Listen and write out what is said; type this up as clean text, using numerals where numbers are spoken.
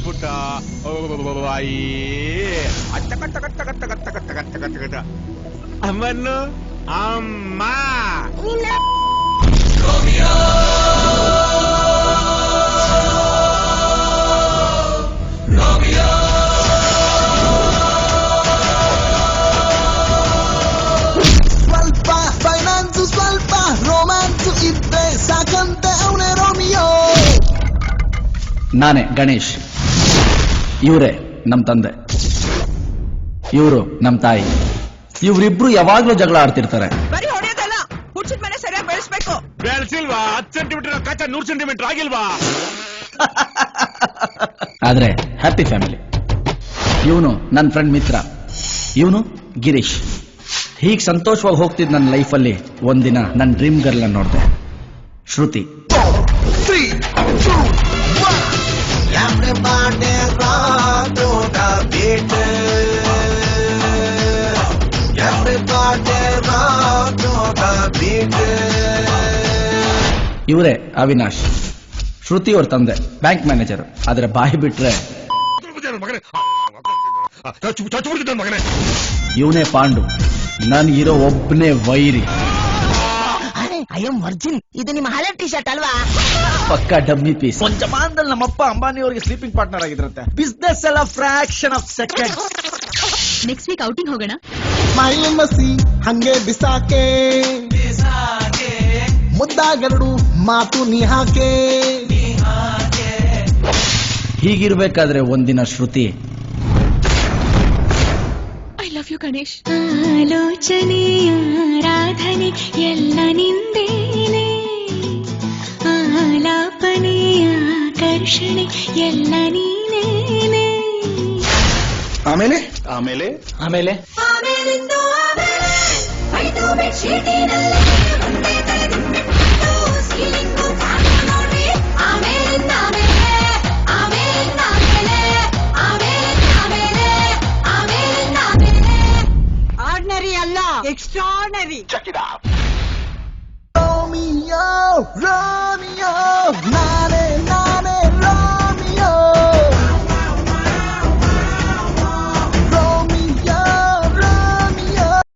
ಪುಟ್ಟ ಅಮ್ಮನ್ನು ಅಮ್ಮ ಸ್ವಲ್ಪ ಫೈನಾನ್ಸು ಸ್ವಲ್ಪ ರೊಮ್ಯಾನ್ಸು ಇದ್ದೆ ಸಾಕಂತೆ ಅವನೇ ರೋಮಿಯೋ. ನಾನೇ ಗಣೇಶ್, ಇವರೇ ನಮ್ ತಂದೆ, ಇವರು ನಮ್ ತಾಯಿ. ಇವರಿಬ್ರು ಯಾವಾಗ್ಲೂ ಜಗಳ ಆಡ್ತಿರ್ತಾರೆ. ಬರೀ ಹೊಡೆಯೋದಲ್ಲ, ಹುಡ್ಸಿದ ಮನೆ ಸರಿಯಾಗಿ ಬೆಳೆಸ್ಬೇಕು. ಬೆಳೆಸಿಲ್ವಾ? 10 ಸೆಂಟಿಮೀಟರ್ ಕಚ್ಚ 100 ಸೆಂಟಿಮೀಟರ್ ಆಗಿಲ್ವಾ? ಆದ್ರೆ ಹ್ಯಾಪಿ ಫ್ಯಾಮಿಲಿ. ಇವನು ನನ್ನ ಫ್ರೆಂಡ್ ಮಿತ್ರ, ಇವನು ಗಿರೀಶ್. ಹೀಗ್ ಸಂತೋಷವಾಗಿ ಹೋಗ್ತಿದ್ ನನ್ನ ಲೈಫಲ್ಲಿ ಒಂದಿನ ನನ್ನ ಡ್ರೀಮ್ ಗರ್ಲ್ ನೋಡಿದೆ, ಶ್ರುತಿ. ಇವರೇ ಅವಿನಾಶ್, ಶ್ರುತಿ ಅವ್ರ ತಂದೆ, ಬ್ಯಾಂಕ್ ಮ್ಯಾನೇಜರ್. ಆದ್ರೆ ಬಾಯಿ ಬಿಟ್ರೆ ಇವನೇ ಪಾಂಡು, ನನ್ಗಿರೋ ಒಬ್ಬನೇ ವೈರಿ. I am Virgin. ಇದು ನಿಮ್ಮ ಹಳೆ ಟಿ ಶರ್ಟ್ ಅಲ್ವಾ? ಪಕ್ಕ ಡಮ್ಮಿ ಪೀಸ್. ಒಂದ್ ಜಮಾನದಲ್ಲಿ ನಮ್ಮಪ್ಪ ಅಂಬಾನಿ ಅವರಿಗೆ ಸ್ಲೀಪಿಂಗ್ ಪಾರ್ಟ್ನರ್ ಆಗಿದ್ರಂತೆ. ಬಿಸ್ನೆಸ್ ಎಲ್ಲ fraction of second. Next week outing ಹೋಗೋಣ. ಮೈ ಮಸಿ ಹಂಗೆ ಬಿಸಾಕೆ ಮುದ್ದಾಗರಡು ಮಾತು ನೀ ಹಾಕೆ. ಹೀಗಿರ್ಬೇಕಾದ್ರೆ ಒಂದಿನ ಶ್ರುತಿ, ಐ ಲವ್ ಯು ಗಣೇಶ್. ಆಲೋಚನೆಯ ಆರಾಧನೆ ಎಲ್ಲ ನಿಂದೇನೆ, ಆಲಾಪನೆಯ ಆಕರ್ಷಣೆ ಎಲ್ಲ ನೀನೇನೆ. ಆಮೇಲೆ ಆಮೇಲೆ ಆಮೇಲೆ ಆರ್ಡಿನರಿ ಅಲ್ಲ, ಎಕ್ಸ್ಟ್ರಾರ್ಡಿನರಿ. ರೋಮಿಯೋ ರೋಮಿಯೋ ನಾನೇ